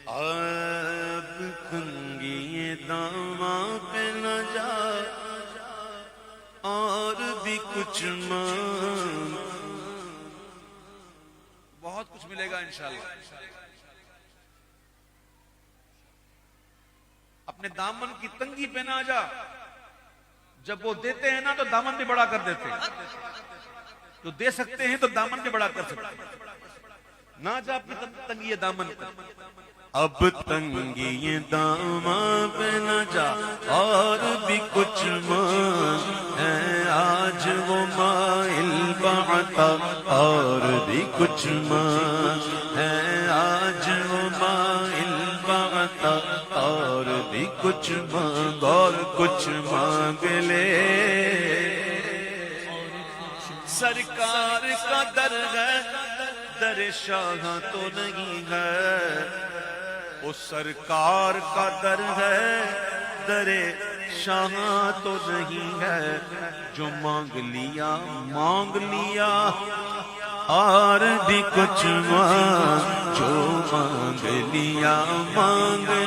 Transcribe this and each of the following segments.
अब कंगी दामा पे न जा और भी कुछ मांग। बहुत कुछ मिलेगा इंशाल्लाह। अपने दामन की तंगी पे ना जा। जब वो देते हैं ना तो दामन भी बड़ा कर देते हैं। जो दे सकते हैं तो दामन भी बड़ा कर सकते हैं। ना जा अपनी तंगी दामन पे। अब तंगी ये दामा पे न जा और भी कुछ मांग है। आज वो माइल बाता और भी कुछ मांग है। आज वो माइल बाता और भी कुछ मांग और कुछ मांग ले। सरकार का दर है, दर शाह तो नहीं है। वो सरकार का दर है, दरे शाह तो नहीं है। जो मांग लिया और भी कुछ मांग। जो मांग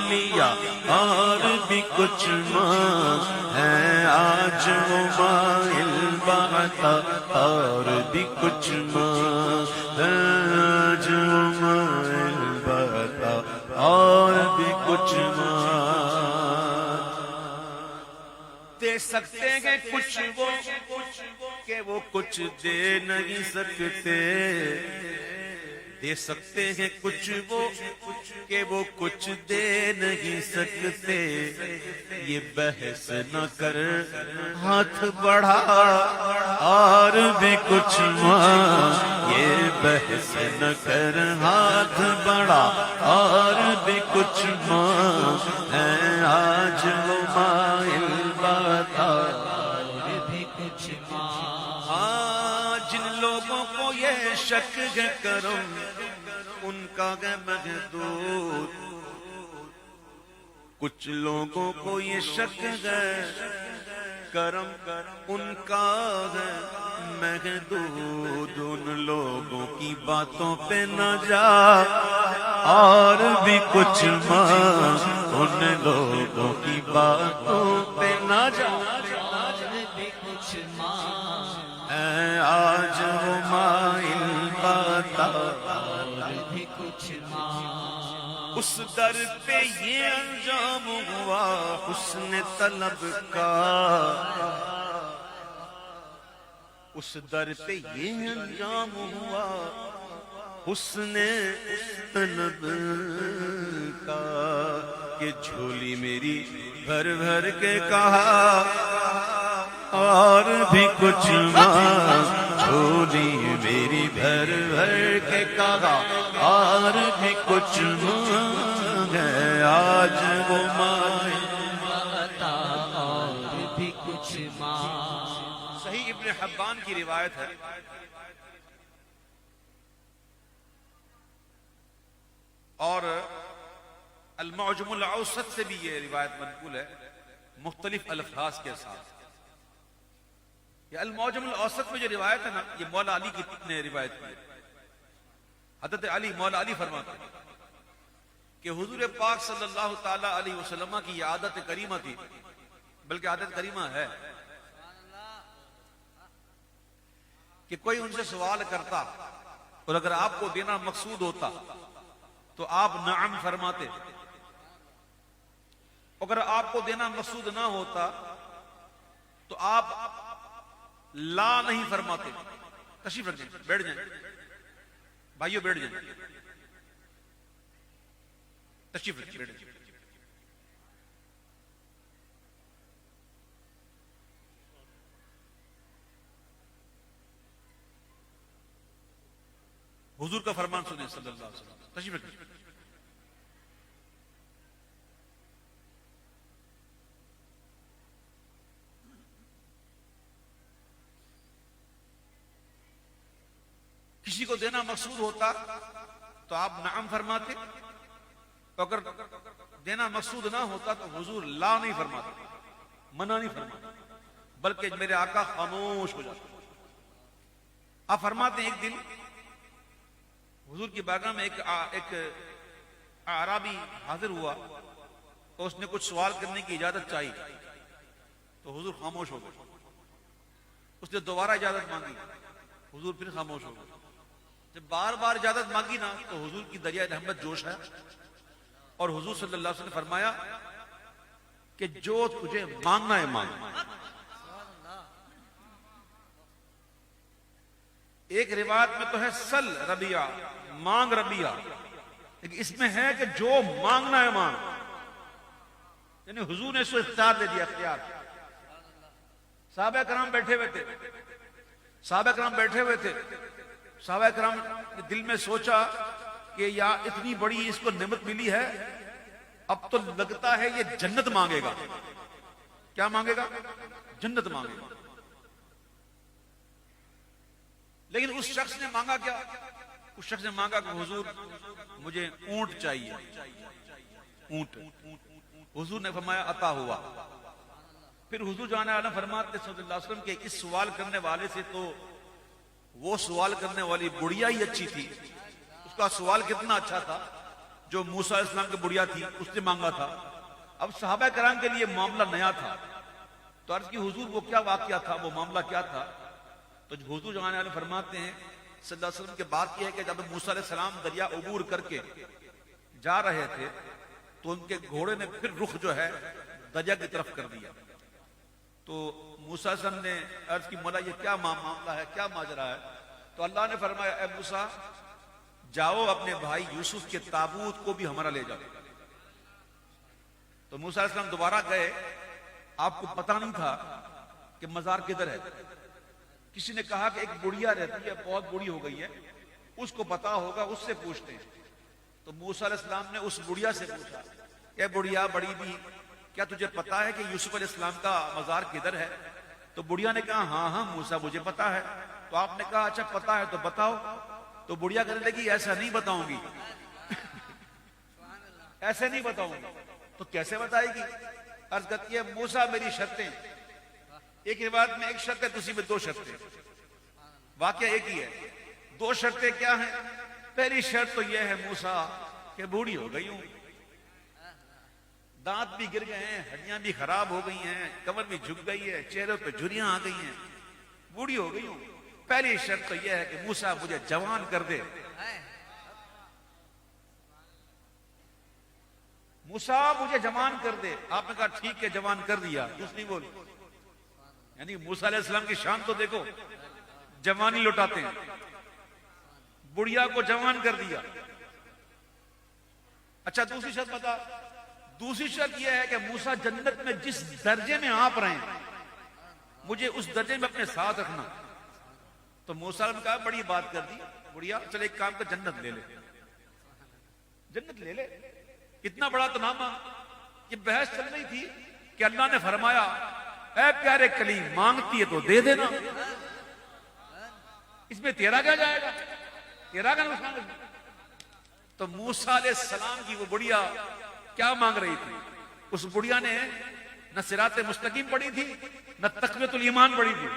लिया और भी कुछ मांग है। आज वो माइल बाता और भी कुछ मांग। आज वो माइल बाता और भी कुछ मांग। दे सकते हैं कुछ वो कि वो कुछ दे नहीं सकते। दे सकते हैं कुछ वो कि वो कुछ दे नहीं सकते। ये बहस न कर, हाथ बढ़ा और भी कुछ मांग। ये बहस न कर, हाथ बढ़ा और भी कुछ मांग है। आज वो माइल बाता और भी कुछ मांग। जिन लोगों को ये शक है करम उनका है महदूद। कुछ लोगों को ये शक है करम उनका है महदूद। उन लोगों की बातों पे न जा और भी कुछ मांग। उन लोगों की बातों पे न जा और भी कुछ मांग। आज वो माइल बाता और भी कुछ मांग। उस दर पे ये अंजाम हुआ हुस्न तलब का। उस दर पे ये अंजाम हुआ हुस्न तलब का। कि झोली मेरी भर भर के कहा और भी कुछ मांग। झोली मेरी भर भर के कहा और भी कुछ मांग है। आज वो माइल बाता और भी कुछ मांग। सही इब्न हब्बान की रिवायत है। और अल-मुअजमुल औसत से भी ये रिवायत मनकूल है मुख्तलिफ अल्फाज के साथ। ये अल-मुअजमुल औसत में जो रिवायत है ना, ये मौला अली की ने रिवायत की। हज़रत अली मौला अली फरमाते हैं कि हुजूर पाक सल्लल्लाहु ताला अलैहि वसल्लम की ये आदत करीमा थी, बल्कि आदत करीमा है कि कोई उनसे सवाल करता और अगर आपको देना मकसूद होता तो आप नाम फरमाते। अगर आपको देना मकसूद ना होता तो आप ला नहीं फरमाते। तशरीफ रख जाए, बैठ जाए भाइयों, बैठ जाए, तशरीफ रख, बैठ जाए। हुजूर का फरमान सुने सल्लल्लाहु अलैहि वसल्लम। तशरीफ रखिए। किसी को देना मकसूद होता तो आप नाम फरमाते, अगर देना मकसूद ना होता तो हुजूर ला नहीं फरमाते, मना नहीं फरमाते, बल्कि मेरे आका खामोश हो जाते। आप फरमाते एक दिन हुजूर की बारगाह में एक आराबी हाजिर हुआ तो उसने कुछ सवाल करने की इजाजत चाहिए, तो हुजूर खामोश हो गए। उसने दोबारा इजाजत मांगी, हुजूर फिर खामोश हो गए। जब बार बार इजाजत मांगी ना, तो हुजूर की दरिया रहमत जोश है और हुजूर सल्लल्लाहु अलैहि वसल्लम ने फरमाया कि जो तुझे मांगना है मांग। एक रिवायत में तो है सल रबिया, मांग रबिया, लेकिन इसमें है कि जो मांगना है मांग। यानी हुजूर ने इसको इख्तियार दे दिया, इख्तियार। साहबा कराम बैठे हुए थे, साहबा कराम बैठे हुए थे। साहबा कराम ने दिल में सोचा कि या इतनी बड़ी इसको नेमत मिली है, अब तो लगता है ये जन्नत मांगेगा। क्या मांगेगा? जन्नत मांगेगा। लेकिन उस शख्स ने मांगा क्या? उस शख्स ने मांगा कि हुजूर मुझे ऊंट चाहिए, ऊंट। हुजूर ने फरमाया अता हुआ। फिर हुजूर जाने वाला फरमाते सल्लल्लाहु अलैहि वसल्लम के इस सवाल करने वाले से तो वो सवाल करने वाली बुढ़िया ही अच्छी थी। उसका सवाल कितना अच्छा था, जो मूसा अलैहिस्सलाम की बुढ़िया थी उसने मांगा था। अब सहाबा कराम के लिए मामला नया था, तो अर्ज की हुजूर वो क्या वाकया था, वो मामला क्या था? तो हुजूर जाने वाले फरमाते हैं सल्लल्लाहु अलैहि वसल्लम के बात यह है कि जब मूसा अलैहिस्सलाम दरिया अबूर करके जा रहे थे तो उनके घोड़े ने फिर रुख जो है दरिया की तरफ कर दिया। तो मूसा अलैहिस्सलाम ने अर्ज की मौला ये क्या मामला है, क्या माजरा है? तो अल्लाह ने फरमाया ए मूसा जाओ अपने भाई यूसुफ के ताबूत को भी हमारा ले जाओ। तो मूसा अलैहिस्सलाम दोबारा गए। आपको पता नहीं था कि मजार किधर है। किसी ने कहा कि एक बुढ़िया रहती है, बहुत बूढ़ी हो गई है, उसको पता होगा, उससे पूछते हैं। तो मूसा अलैहिस्सलाम ने उस बुढ़िया से पूछा कि बुढ़िया बड़ी भी, क्या तुझे पता है कि यूसुफ अलैहिस्सलाम का मजार किधर है? तो बुढ़िया ने कहा हाँ हाँ मूसा मुझे पता है। तो आपने कहा अच्छा पता है तो बताओ। तो बुढ़िया कहने लगी ऐसा नहीं बताऊंगी ऐसे नहीं बताऊंगी। तो कैसे बताएगी? अर्ज करती है मूसा मेरी शर्तें, एक रिवायत में एक शर्त है, दूसरी में दो शर्तें। वाकया एक ही है। दो शर्तें क्या हैं? पहली शर्त तो यह है मूसा कि बूढ़ी हो गई हूं, दांत भी गिर गए हैं, हड्डियां भी खराब हो गई हैं, कमर भी झुक गई है, चेहरे पे झुर्रियां आ गई हैं, बूढ़ी हो गई हूं। पहली शर्त तो यह है कि मूसा मुझे जवान कर दे। मूसा मुझे जवान कर दे। आपने कहा ठीक है जवान कर दिया। दूसरी बोल, यानी मूसा अलैहिस्सलाम की शान तो देखो, जवानी लौटाते हैं। बुढ़िया को जवान कर दिया। अच्छा दूसरी शर्त बता। दूसरी शर्त यह है कि मूसा जन्नत में जिस दर्जे में आप रहे हैं मुझे उस दर्जे में अपने साथ रखना। तो मूसा ने कहा बड़ी बात कर दी बुढ़िया, चल एक काम कर जन्नत ले ले, जन्नत ले ले। इतना बड़ा तो नामा। ये बहस चल रही थी कि अल्लाह ने फरमाया ऐ प्यारे कलीम मांगती है तो दे देना, इसमें तेरा क्या जाएगा, तेरा क्या नुकसान। तो मूसा अलैहिस्सलाम की वो बुढ़िया क्या मांग रही थी? उस बुढ़िया ने न सिराते मुस्तकीम पढ़ी थी, न तकवीतुल ईमान पढ़ी थी।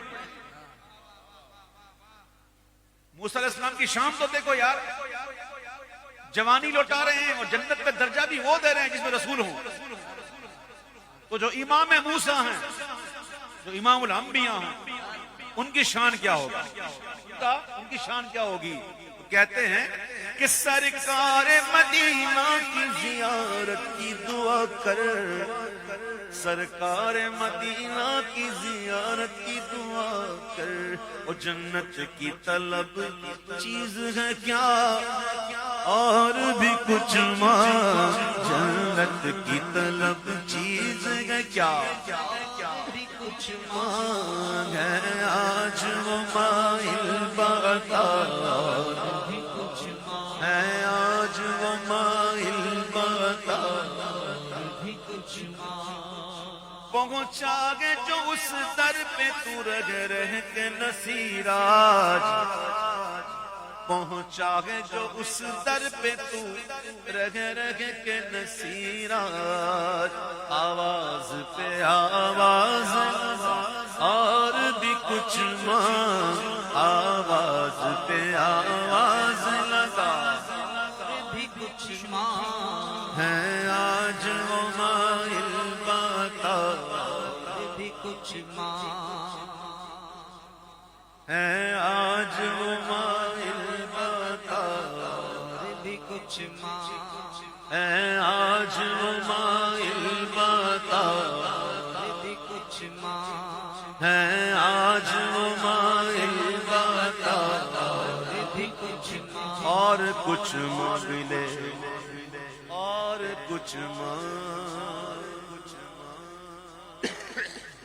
मूसा अलैहिस्सलाम की शान तो देखो यार, जवानी लौटा रहे हैं और जन्नत में दर्जा भी वो दे रहे हैं जिसमें रसूल हो। तो जो इमाम मूसा हैं, जो इमामुल अंबिया हैं, उनकी शान क्या होगा? उनकी शान क्या होगी? तो कहते हैं कि सरकार मदीना की जियारत की दुआ कर, सरकार मदीना की जियारत की दुआ कर। और जन्नत की तलब चीज है क्या और भी कुछ मांग, जन्नत की तलब चीज है क्या भी कुछ मांग है। आज वो माइल बता भी कुछ है, आज वो माइल बता भी कुछ पहुंचा गे जो उस दर पे तू रह के नसीराज, पहुंचा गे जो उस दर पे तू रह के नसीराज। आवाज पे आवाज और भी कुछ मांग, आवाज पे आवाज लगा भी कुछ मांग। है आज वो माइल बता भी कुछ मांग है आज वो माइल बता भी कुछ मांग है आज वो माइल बता भी कुछ मांग है आज वो माइल बता भी कुछ मांग और कुछ मांग ले और कुछ मांग